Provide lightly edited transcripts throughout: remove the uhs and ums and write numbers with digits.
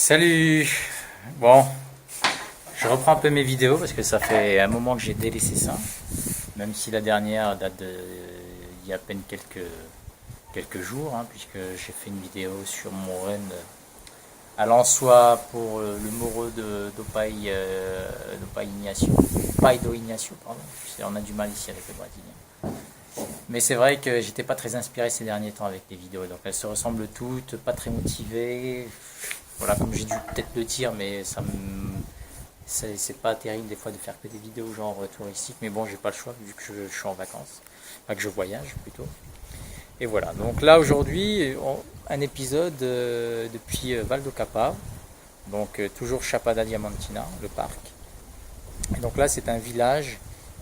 Salut! Bon, je reprends un peu mes vidéos parce que ça fait un moment que j'ai délaissé ça, même si la dernière date il y a à peine quelques jours, hein, puisque j'ai fait une vidéo sur mon run à l'Ansois pour le Moro d'Opai Ignacio. Pai do Ignacio, pardon. On a du mal ici avec les Brésiliens. Mais c'est vrai que j'étais pas très inspiré ces derniers temps avec les vidéos, donc elles se ressemblent toutes, pas très motivées. Voilà, comme j'ai dû peut-être le dire, mais c'est pas terrible des fois de faire que des vidéos genre touristiques, mais bon, j'ai pas le choix vu que je suis en vacances, enfin que je voyage plutôt. Et voilà, donc là aujourd'hui, un épisode depuis Val do Capa, donc toujours Chapada Diamantina, le parc. Et donc là, c'est un village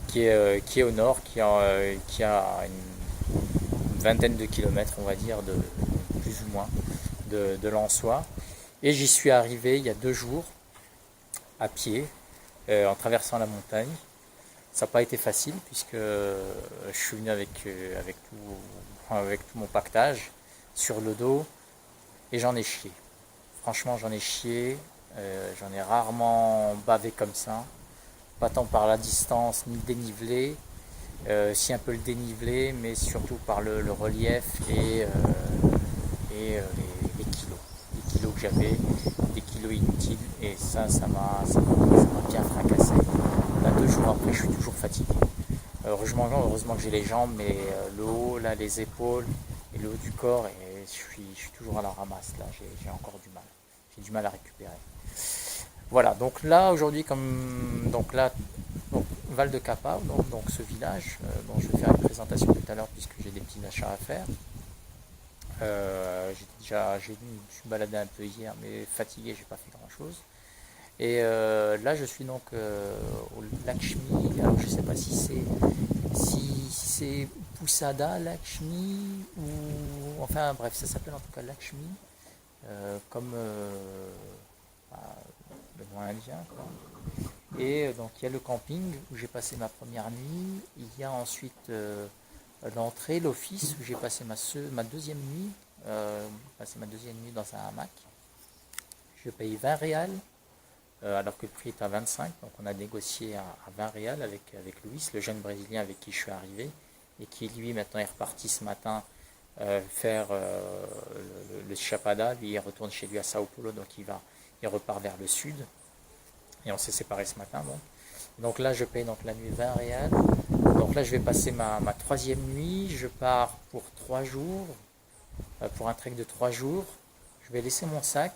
qui est au nord, qui a une vingtaine de kilomètres, on va dire, plus ou moins, de Lensois. Et j'y suis arrivé il y a 2 jours, à pied, en traversant la montagne. Ça n'a pas été facile, puisque je suis venu avec tout mon pactage sur le dos, et j'en ai chié. Franchement, j'en ai chié. J'en ai rarement bavé comme ça. Pas tant par la distance ni le dénivelé, si un peu le dénivelé, mais surtout par le relief et les kilos. Les kilos que j'avais, des kilos inutiles, et ça m'a bien fracassé. Là, 2 jours après, je suis toujours fatigué. Heureusement que j'ai les jambes, mais le haut, là, les épaules et le haut du corps, et je suis toujours à la ramasse. Là, j'ai encore du mal. J'ai du mal à récupérer. Voilà, donc là, aujourd'hui, donc, Val de Capa, donc ce village, dont je vais faire une présentation tout à l'heure, puisque j'ai des petits achats à faire. Je me suis baladé un peu hier, mais fatigué, j'ai pas fait grand chose. Et là, je suis donc au Lakshmi. Alors, je sais pas si c'est Poussada Lakshmi ou enfin bref, ça s'appelle en tout cas Lakshmi, comme bah, le nom indien, quoi. Et donc il y a le camping où j'ai passé ma première nuit. Il y a ensuite l'entrée, l'office où j'ai passé ma deuxième nuit. Passé ma deuxième nuit dans un hamac. Je paye 20 réals, alors que le prix est à 25. Donc on a négocié à 20 réals avec Luis, le jeune Brésilien avec qui je suis arrivé, et qui lui maintenant est reparti ce matin faire le Chapada. Lui il retourne chez lui à Sao Paulo, donc il repart vers le sud. Et on s'est séparés ce matin. Bon. Donc là, je paye donc la nuit 20 réals. Donc là, je vais passer ma troisième nuit. Je pars pour 3 jours, pour un trek de 3 jours. Je vais laisser mon sac.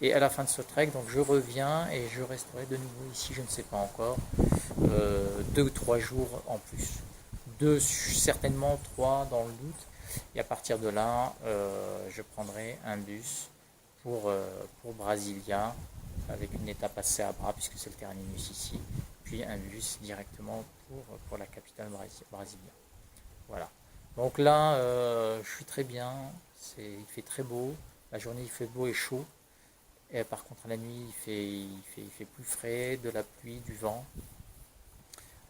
Et à la fin de ce trek, donc je reviens et je resterai de nouveau ici, je ne sais pas encore, 2 ou 3 jours en plus. Deux, certainement trois dans le doute. Et à partir de là, je prendrai un bus pour Brasilia, avec une étape à Ceabra, puisque c'est le terminus ici, puis un bus directement pour la capitale brésilienne. Voilà. Donc là, je suis très bien, il fait très beau, la journée il fait beau et chaud, et par contre la nuit il fait plus frais, de la pluie, du vent.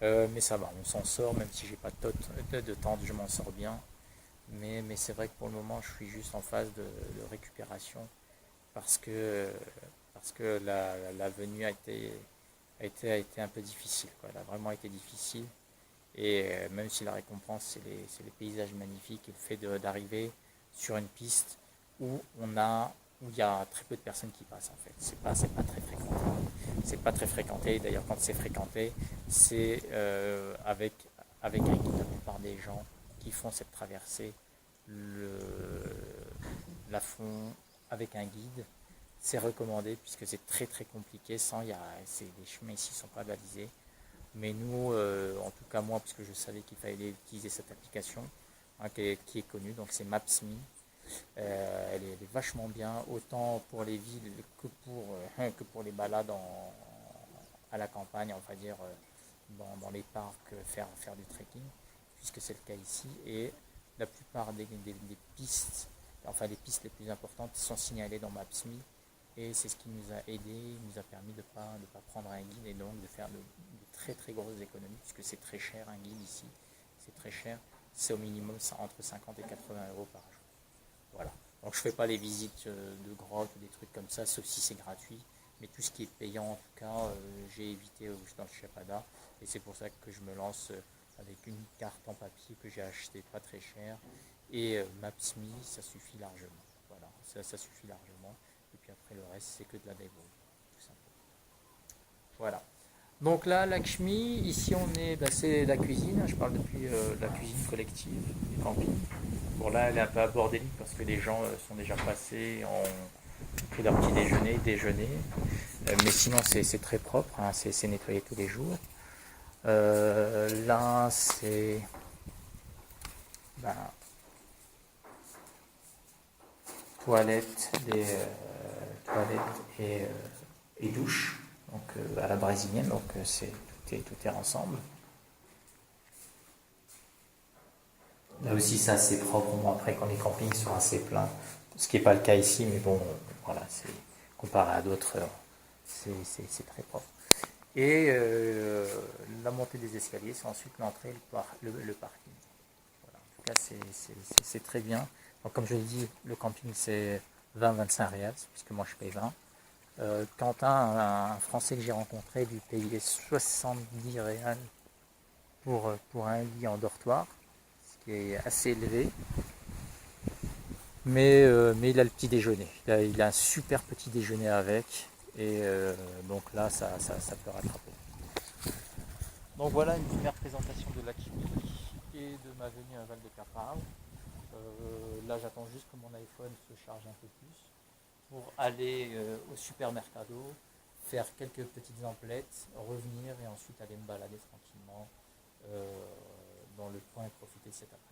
Mais ça va, on s'en sort, même si j'ai pas de tente, je m'en sors bien. Mais c'est vrai que pour le moment, je suis juste en phase de récupération parce que, parce que la venue a été un peu difficile, quoi. Elle a vraiment été difficile. Et même si la récompense, c'est les paysages magnifiques et le fait d'arriver sur une piste où il y a très peu de personnes qui passent, en fait. C'est pas très fréquenté. C'est pas très fréquenté. D'ailleurs, quand c'est fréquenté, c'est avec un guide. La plupart des gens qui font cette traversée la font avec un guide. C'est recommandé puisque c'est très très compliqué. Les chemins ici ne sont pas balisés. Mais nous, en tout cas moi, puisque je savais qu'il fallait utiliser cette application, hein, qui est connue, donc c'est Maps.me. Elle est vachement bien, autant pour les villes que pour les balades à la campagne, on va dire, dans les parcs, faire du trekking, puisque c'est le cas ici. Et la plupart des pistes, enfin les pistes les plus importantes, sont signalées dans Maps.me. Et c'est ce qui nous a aidé, il nous a permis de pas prendre un guide et donc de faire de très très grosses économies, puisque c'est très cher un guide ici, c'est très cher, c'est au minimum entre 50 et 80 euros par jour. Voilà. Donc je fais pas les visites de grottes ou des trucs comme ça, sauf si c'est gratuit. Mais tout ce qui est payant, en tout cas, j'ai évité dans le Chapada. Et c'est pour ça que je me lance avec une carte en papier que j'ai acheté pas très cher. Et Maps.me, ça suffit largement. Voilà, ça suffit largement. Et puis après, le reste, c'est que de la débrouille, tout simplement. Voilà. Donc là, Lakshmi, ici on est, c'est la cuisine. Je parle depuis la cuisine collective du camping. Bon là, elle est un peu bordélique parce que les gens sont déjà passés, ont pris leur petit déjeuner. Mais sinon, c'est très propre, hein, c'est nettoyé tous les jours. Là, c'est ben, toilettes, toilettes et douche, donc à la brésilienne, donc tout est ensemble. Là aussi, c'est assez propre. Bon, après, quand les campings sont assez pleins, ce qui n'est pas le cas ici, mais bon, voilà, c'est comparé à d'autres, c'est très propre. Et la montée des escaliers, c'est ensuite l'entrée, le parking. Voilà. En tout cas, c'est très bien. Donc, comme je l'ai dit, le camping, c'est 20-25 reals, puisque moi, je paye 20. Quentin, un Français que j'ai rencontré, lui payait 70 reals pour un lit en dortoir, ce qui est assez élevé. Mais il a le petit déjeuner. Il a un super petit déjeuner avec. Et donc là, ça peut rattraper. Donc voilà une première présentation de Lakshmi et de ma venue à Val de Capao. Là, j'attends juste que mon iPhone se charge un peu plus pour aller au supermercado, faire quelques petites emplettes, revenir et ensuite aller me balader tranquillement dans le coin et profiter de cet après-midi.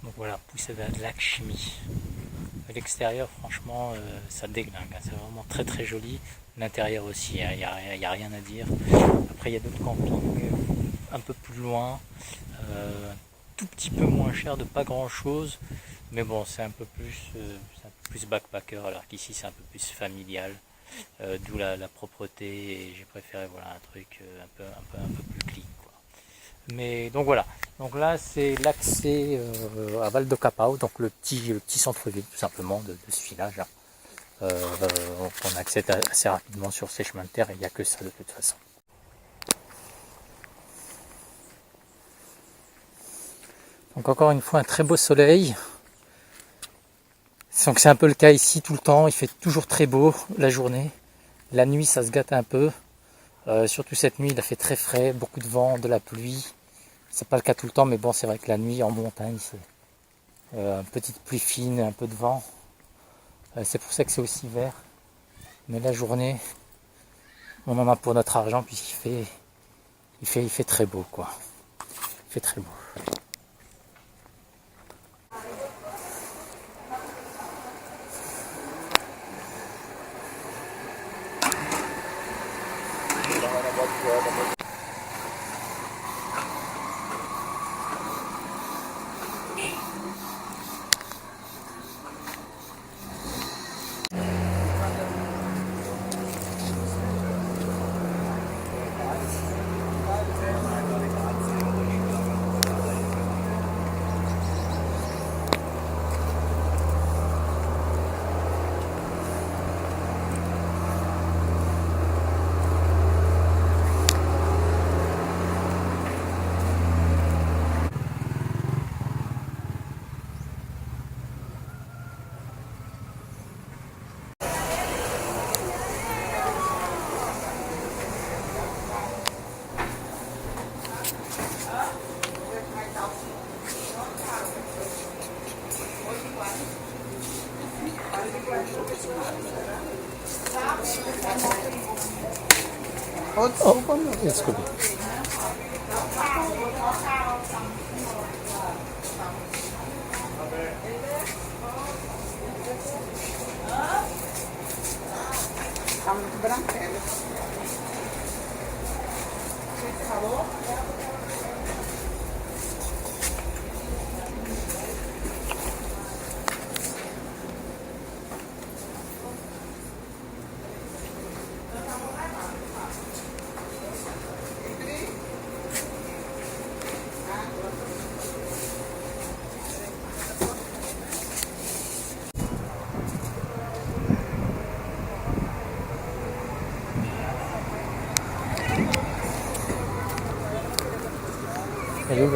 Donc voilà, poussée de Lakshmi. À l'extérieur, franchement, ça déglingue. C'est vraiment très très joli. L'intérieur aussi, il n'y a rien à dire. Après, il y a d'autres campings un peu plus loin, un tout petit peu moins cher, de pas grand chose. Mais bon, c'est un peu plus backpacker, alors qu'ici c'est un peu plus familial. D'où la propreté. Et j'ai préféré voilà, un truc un peu plus clean. Mais donc voilà, donc là c'est l'accès à Val de Capao, donc le petit centre-ville tout simplement de ce village. On accède assez rapidement sur ces chemins de terre et il n'y a que ça de toute façon. Donc encore une fois un très beau soleil. Donc c'est un peu le cas ici tout le temps, il fait toujours très beau la journée. La nuit ça se gâte un peu, surtout cette nuit il a fait très frais, beaucoup de vent, de la pluie. C'est pas le cas tout le temps, mais bon, c'est vrai que la nuit en montagne, c'est une petite pluie fine, un peu de vent. C'est pour ça que c'est aussi vert. Mais la journée, on en a pour notre argent puisqu'il fait très beau, quoi. Il fait très beau. Oh, let's go. Hello,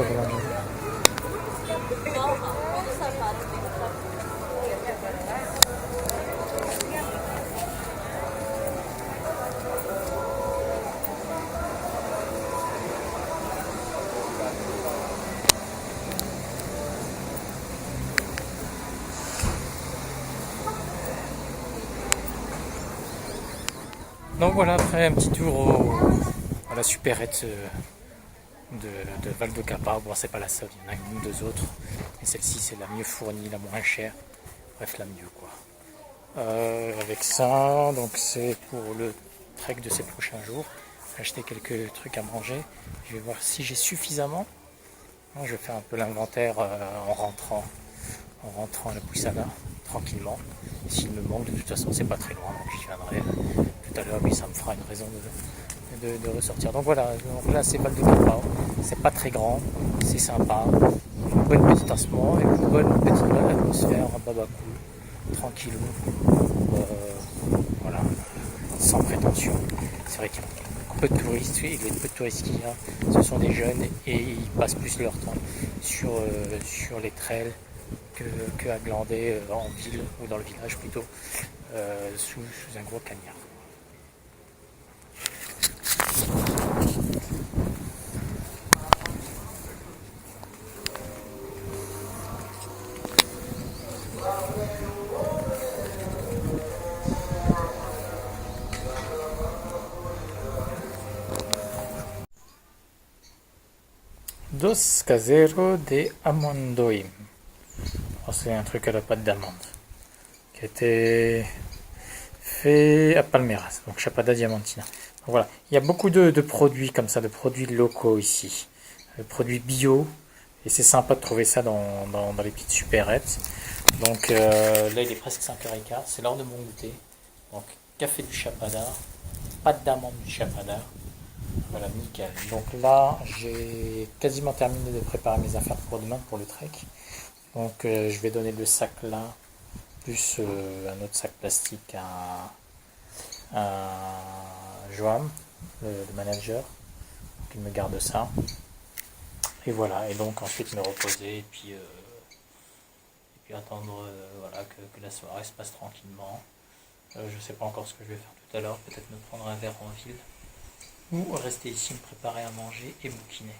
donc voilà, après un petit tour à la supérette de Val de Capa. Bon, c'est pas la seule, il y en a une ou deux autres, et celle-ci c'est la mieux fournie, la moins chère, bref, la mieux quoi. Avec ça, donc c'est pour le trek de ces prochains jours. Acheter quelques trucs à manger. Je vais voir si j'ai suffisamment. Je vais faire un peu l'inventaire en rentrant à la Puissana, tranquillement. S'il me manque, de toute façon, c'est pas très loin, donc j'y viendrai tout à l'heure, mais ça me fera une raison de ressortir. Donc voilà, donc là c'est Val de Capa, c'est pas très grand, c'est sympa, une bonne petite tassement et une bonne petite atmosphère, un baba cool, tranquillou, voilà, sans prétention. C'est vrai qu'il y a peu de touristes, et les peu de touristes qu'il y a, ce sont des jeunes et ils passent plus leur temps sur les trails que à glander en ville ou dans le village plutôt, sous un gros cagnard. Dos Casero de Amondoim. C'est un truc à la pâte d'amande qui a été fait à Palmeiras, donc Chapada Diamantina. Donc voilà, il y a beaucoup de produits comme ça, de produits locaux ici, de produits bio, et c'est sympa de trouver ça dans les petites supérettes. Donc là il est presque 5h15, c'est l'heure de mon goûter. Donc café du Chapada, pâte d'amande du Chapada. Voilà, nickel. Donc là, j'ai quasiment terminé de préparer mes affaires pour demain, pour le trek. Donc je vais donner le sac là, plus un autre sac plastique à Joam, le manager. Donc il me garde ça. Et voilà, et donc ensuite me reposer et puis attendre voilà, que la soirée se passe tranquillement. Je ne sais pas encore ce que je vais faire tout à l'heure, peut-être me prendre un verre en ville. Ou rester ici, me préparer à manger et bouquiner.